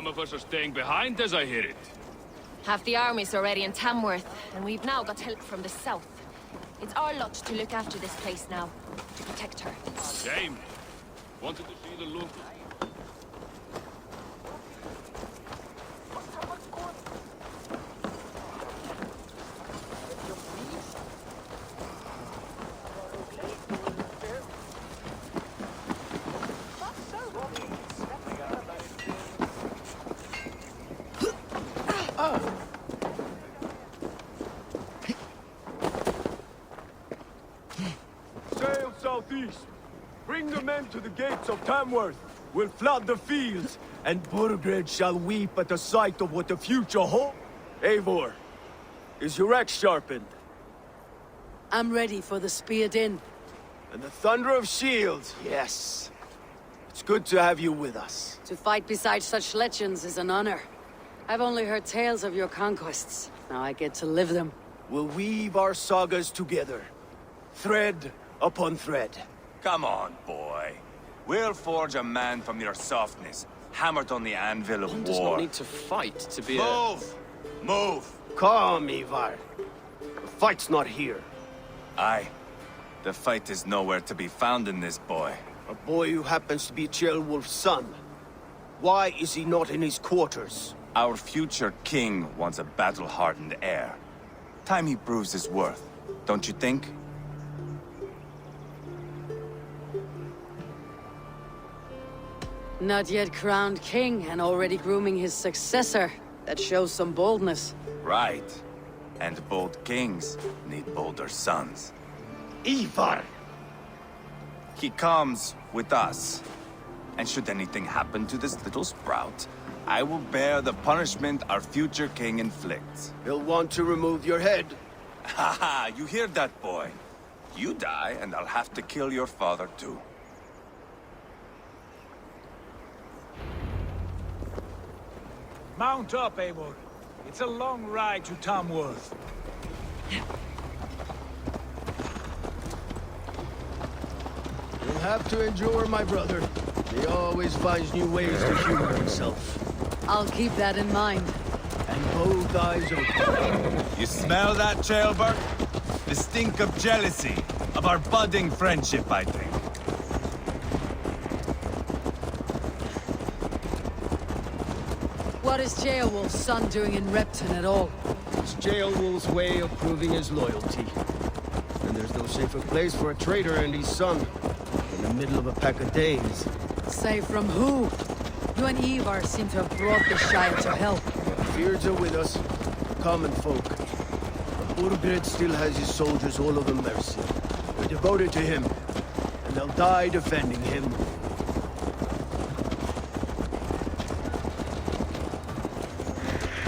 of us are staying behind as I hear it. Half the army's already in Tamworth, and we've now got help from the south. It's our lot to look after this place now, to protect her. Shame. Wanted to see the local. Sail southeast. Bring the men to the gates of Tamworth. We'll flood the fields, and Burgred shall weep at the sight of what the future holds. Eivor, is your axe sharpened? I'm ready for the spear din. And the thunder of shields, yes. It's good to have you with us. To fight beside such legends is an honor. I've only heard tales of your conquests. Now I get to live them. We'll weave our sagas together. Thread upon thread. Come on, boy. We'll forge a man from your softness, hammered on the anvil of One war. does not need to fight to be Move! Move! Calm, Eivor. The fight's not here. Aye. The fight is nowhere to be found in this boy. A boy who happens to be Ceolwulf's son. Why is he not in his quarters? Our future king wants a battle-hardened heir. Time he proves his worth, don't you think? Not yet crowned king and already grooming his successor. That shows some boldness. Right. And bold kings need bolder sons. Eivor! He comes with us. And should anything happen to this little sprout, I will bear the punishment our future king inflicts. He'll want to remove your head. Haha, you hear that, boy? You die, and I'll have to kill your father, too. Mount up, Eivor. It's a long ride to Tamworth. You'll have to endure, my brother. He always finds new ways to humor himself. I'll keep that in mind. And both eyes open. You smell that, Ceolbert? The stink of jealousy, of our budding friendship, I think. What is Ceolwulf's son doing in Repton at all? It's Ceolwulf's way of proving his loyalty. And there's no safer place for a traitor and his son in the middle of a pack of Danes. Safe from who? You and Eivor seem to have brought the Shire to help. Fears are with us, common folk. But Burgred still has his soldiers all over mercy. They're devoted to him, and they'll die defending him.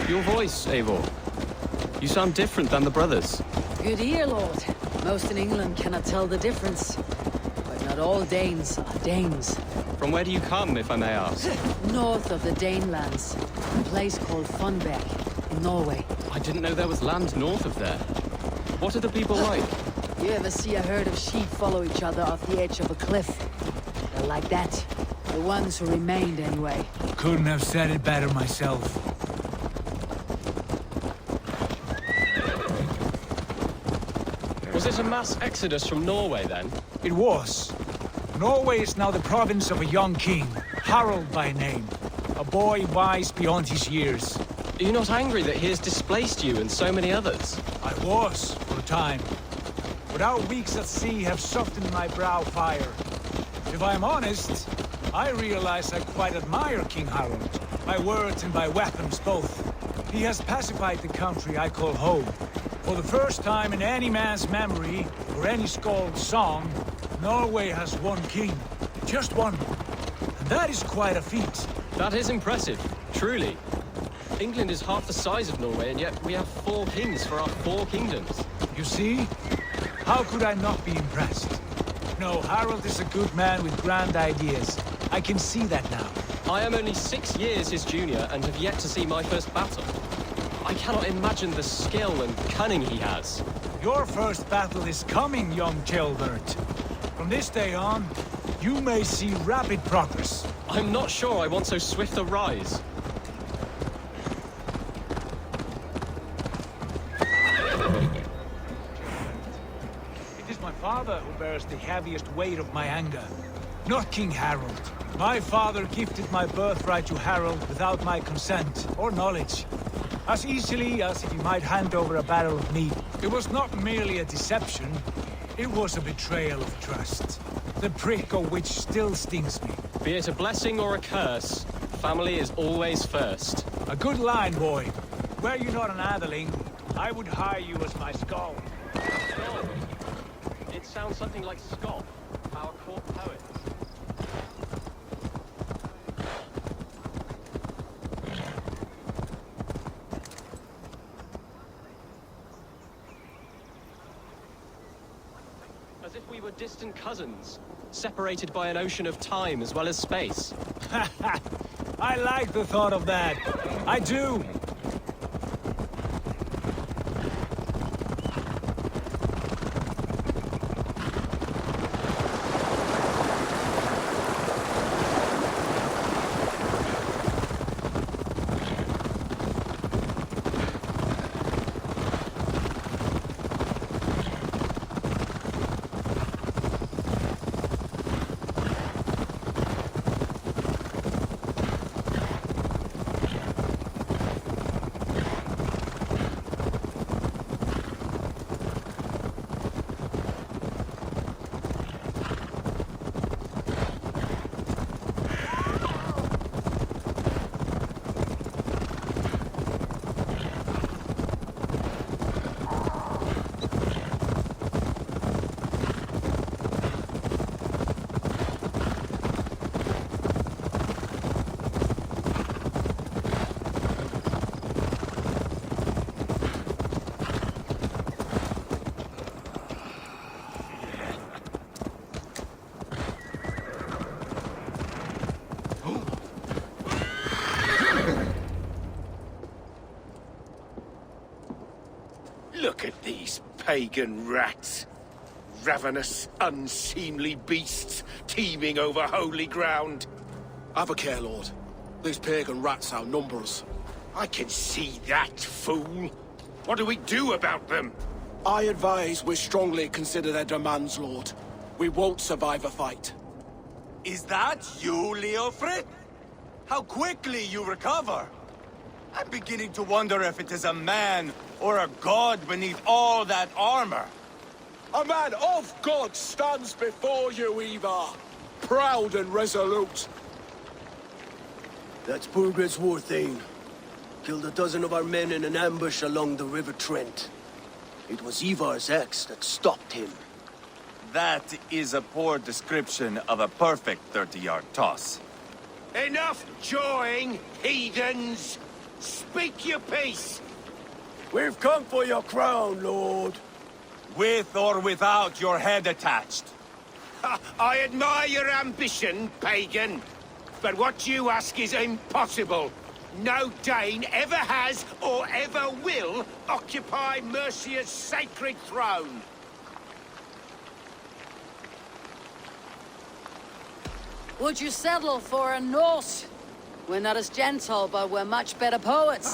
Your voice, Eivor. You sound different than the brothers. Good ear, Lord. Most in England cannot tell the difference. But not all Danes are Danes. From where do you come, if I may ask? North of the Danelands. A place called Funberg, in Norway. I didn't know there was land north of there. What are the people like? You ever see a herd of sheep follow each other off the edge of a cliff? They're like that. The ones who remained, anyway. Couldn't have said it better myself. Was it a mass exodus from Norway, then? It was. Norway is now the province of a young king, Harald by name. A boy wise beyond his years. Are you not angry that he has displaced you and so many others? I was, for a time. But our weeks at sea have softened my brow fire. If I'm honest, I realize I quite admire King Harald. By words and by weapons both. He has pacified the country I call home. For the first time in any man's memory, or any skald's song, Norway has one king. Just one. And that is quite a feat. That is impressive, truly. England is half the size of Norway, and yet we have 4 kings for our 4 kingdoms. You see? How could I not be impressed? No, Harald is a good man with grand ideas. I can see that now. I am only 6 years his junior and have yet to see my first battle. I cannot imagine the skill and cunning he has. Your first battle is coming, young Ceolbert. From this day on, you may see rapid progress. I'm not sure I want so swift a rise. father who bears the heaviest weight of my anger, not King Harold. My father gifted my birthright to Harold without my consent or knowledge. As easily as he might hand over a barrel of meat. It was not merely a deception, it was a betrayal of trust. The prick of which still stings me. Be it a blessing or a curse, family is always first. A good line, boy. Were you not an atheling, I would hire you as my skull. Skull. It sounds something like Scott, our court poet. As if we were distant cousins, separated by an ocean of time as well as space. I like the thought of that. I do. Look at these pagan rats. Ravenous, unseemly beasts teeming over holy ground. Have a care, Lord. These pagan rats outnumber us. I can see that, fool. What do we do about them? I advise we strongly consider their demands, Lord. We won't survive a fight. Is that you, Leofrid? How quickly you recover! I'm beginning to wonder if it is a man or a god beneath all that armor. A man of God stands before you, Eivor. Proud and resolute. That's Burgred's war thane. Killed a dozen of our men in an ambush along the River Trent. It was Eivor's axe that stopped him. That is a poor description of a perfect 30-yard toss. Enough jawing, heathens! Speak your piece! We've come for your crown, Lord. With or without your head attached. I admire your ambition, pagan. But what you ask is impossible. No Dane ever has or ever will occupy Mercia's sacred throne. Would you settle for a Norse? We're not as gentle, but we're much better poets.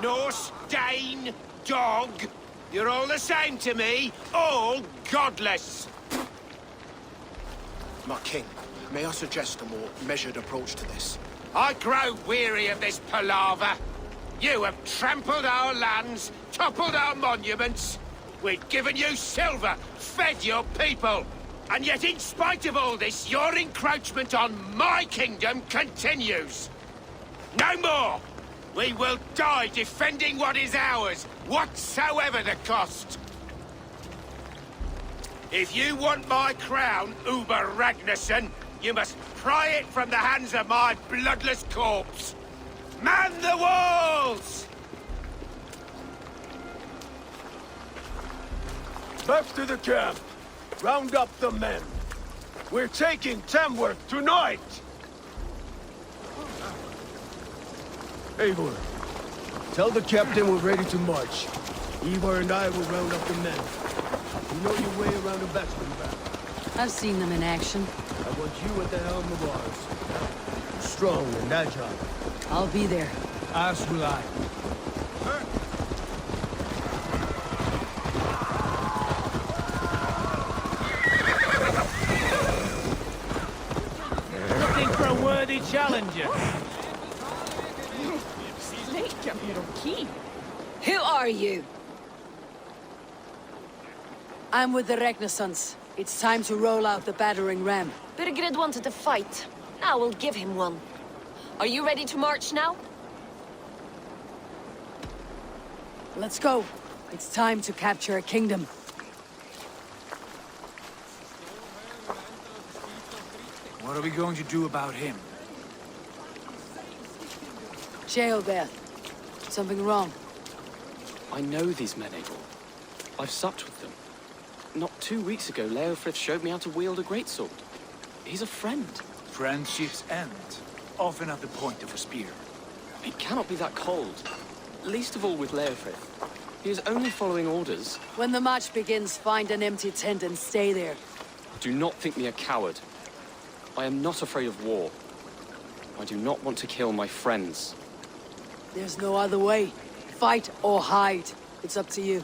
Norse, Dane, dog, you're all the same to me, all godless. My king, may I suggest a more measured approach to this? I grow weary of this palaver. You have trampled our lands, toppled our monuments. We've given you silver, fed your people. And yet, in spite of all this, your encroachment on my kingdom continues. No more! We will die defending what is ours, whatsoever the cost. If you want my crown, Uber Ragnarsson, you must pry it from the hands of my bloodless corpse. Man the walls! Back to the camp. Round up the men. We're taking Tamworth tonight! Eivor, tell the captain we're ready to march. Eivor and I will round up the men. You know your way around a batsman back. I've seen them in action. I want you at the helm of ours. Strong and agile. I'll be there. As will I. worthy challenger. Who are you? I'm with the Renaissance. It's time to roll out the battering ram. Birgrid wanted to fight. Now we'll give him one. Are you ready to march now? Let's go. It's time to capture a kingdom. What are we going to do about him? Jail there. Something wrong. I know these men, Eivor. I've supped with them. Not 2 weeks ago, Leofrith showed me how to wield a greatsword. He's a friend. Friendships end, often at the point of a spear. It cannot be that cold. Least of all with Leofrith. He is only following orders. When the march begins, find an empty tent and stay there. Do not think me a coward. I am not afraid of war. I do not want to kill my friends. There's no other way. Fight or hide. It's up to you.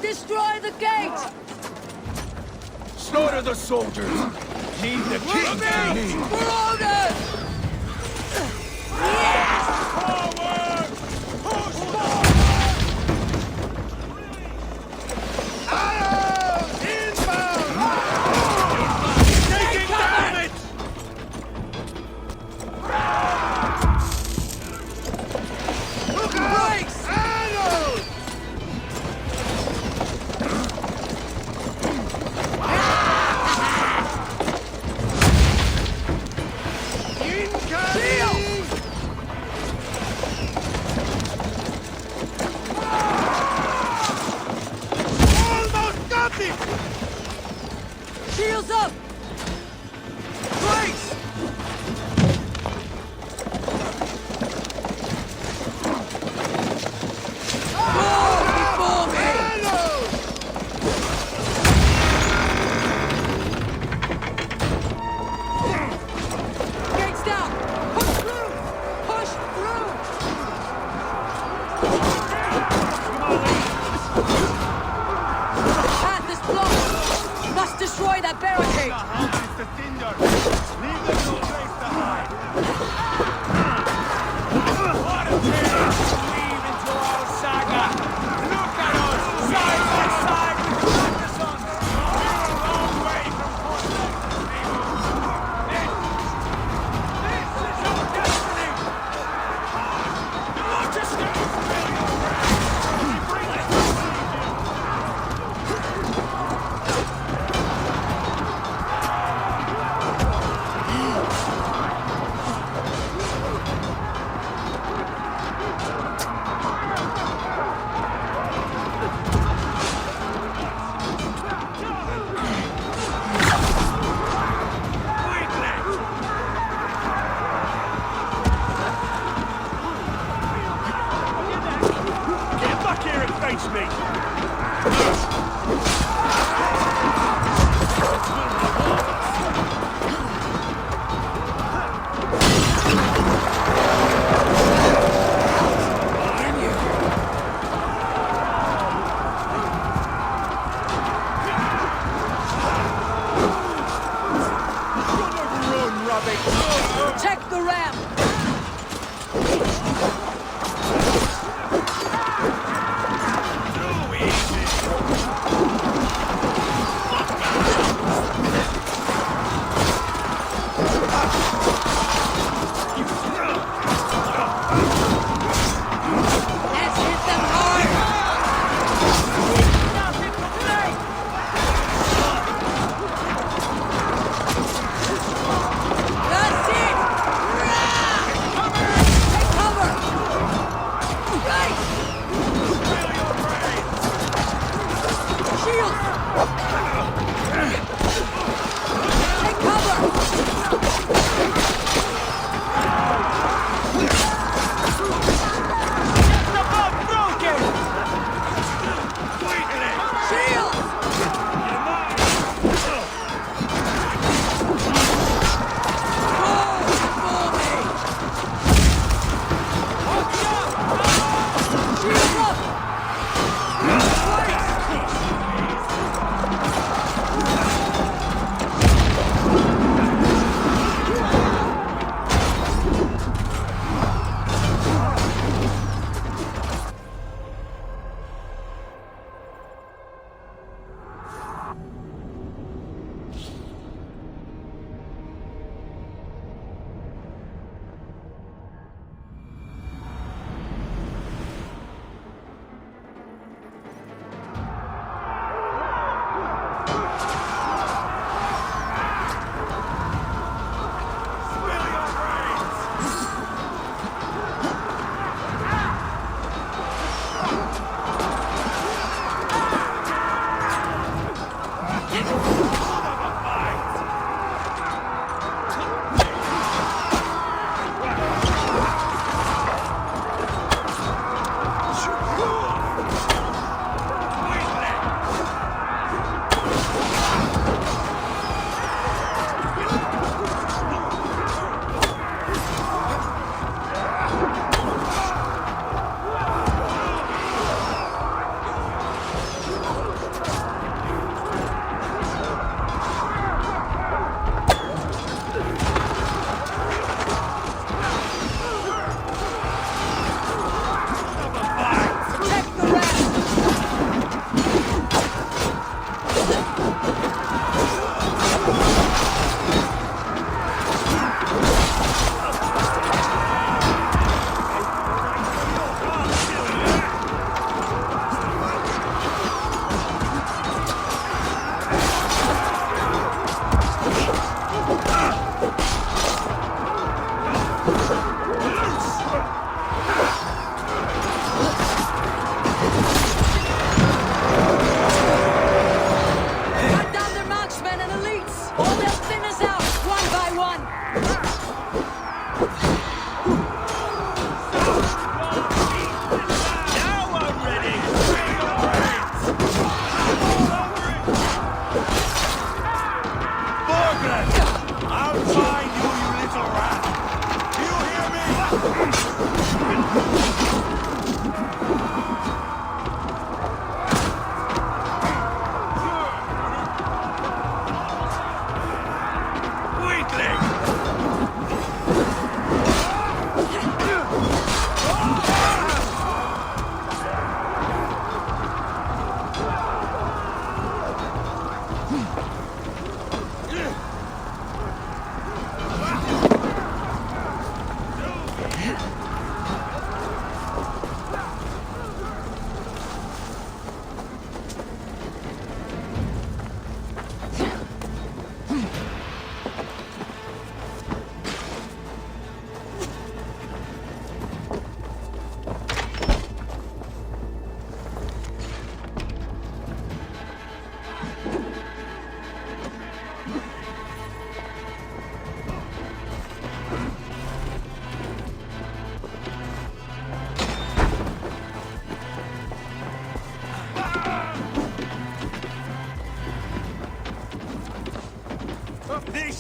Destroy the gate! Slaughter the soldiers! Leave the king to me! For order! Forward! Push forward! Arrows! Inbound! Taking damage! Look out! Arrows! Shields up! Brace! Before me! Gates down! Push through! Push through! Path is blocked! Must destroy that barricade! The tinder! Leave them no place to hide! What a tale to weave into our saga! Look at us, side by side with the Renaissance! We're a long way from Portland! This is your destiny! You want to stay still, your friend! We bring it to you! Get back here and face me! Run, rabbit! Check the ram! Too easy!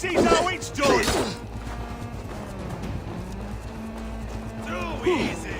See how it's done! Too easy!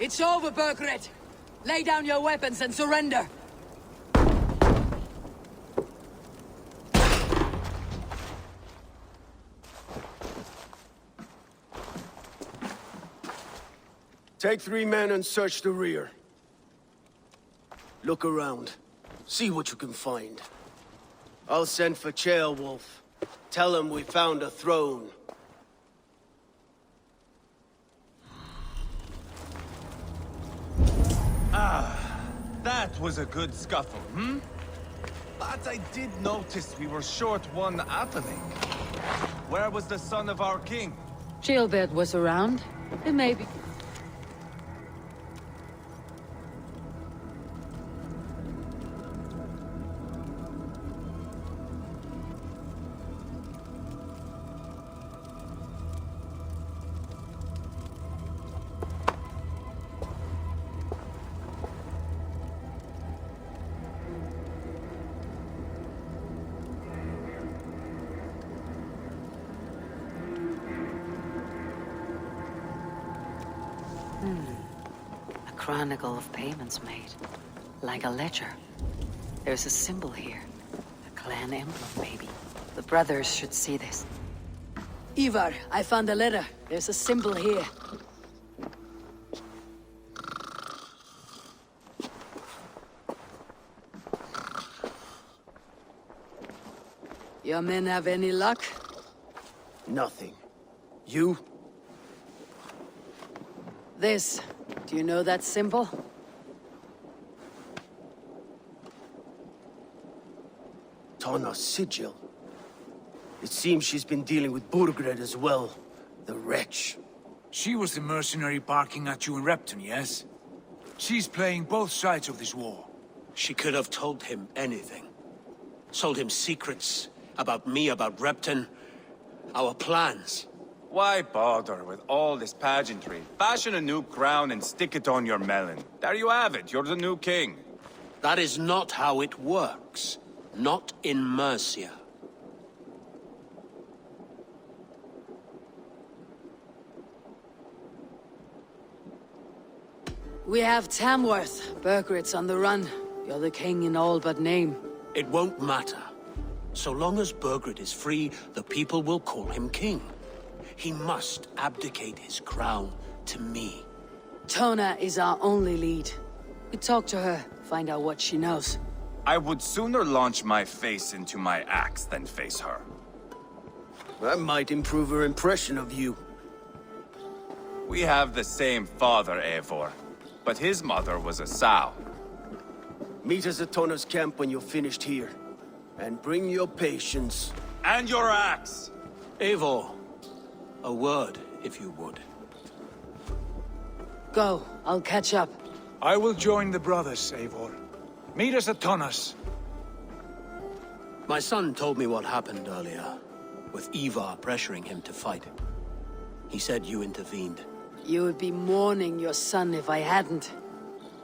It's over, Bergred! Lay down your weapons and surrender! Take 3 men and search the rear. Look around. See what you can find. I'll send for Ceolwulf. Tell him we found a throne. That was a good scuffle, hmm? But I did notice we were short one atheling. Where was the son of our king? Gilbert was around. It may be... A chronicle of payments made. Like a ledger. There's a symbol here. A clan emblem, maybe. The brothers should see this. Eivor, I found a letter. There's a symbol here. Your men have any luck? Nothing. You? This. Do you know that symbol? Tana's sigil. It seems she's been dealing with Burgred as well. The wretch. She was the mercenary barking at you in Repton, yes? She's playing both sides of this war. She could have told him anything. Told him secrets about me, about Repton, our plans. Why bother with all this pageantry? Fashion a new crown and stick it on your melon. There you have it, you're the new king. That is not how it works. Not in Mercia. We have Tamworth. Bergred's on the run. You're the king in all but name. It won't matter. So long as Bergred is free, the people will call him king. He must abdicate his crown to me. Tona is our only lead. We talk to her, find out what she knows. I would sooner launch my face into my axe than face her. That might improve her impression of you. We have the same father, Eivor. But his mother was a sow. Meet us at Tona's camp when you're finished here. And bring your patience. And your axe! Eivor, a word, if you would. Go, I'll catch up. I will join the brothers, Eivor. Meet us at Tonas. My son told me what happened earlier, with Eivor pressuring him to fight. He said you intervened. You would be mourning your son if I hadn't.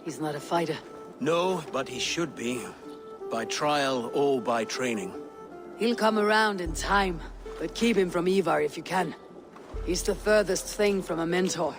He's not a fighter. No, but he should be. By trial or by training. He'll come around in time, but keep him from Eivor if you can. He's the furthest thing from a mentor.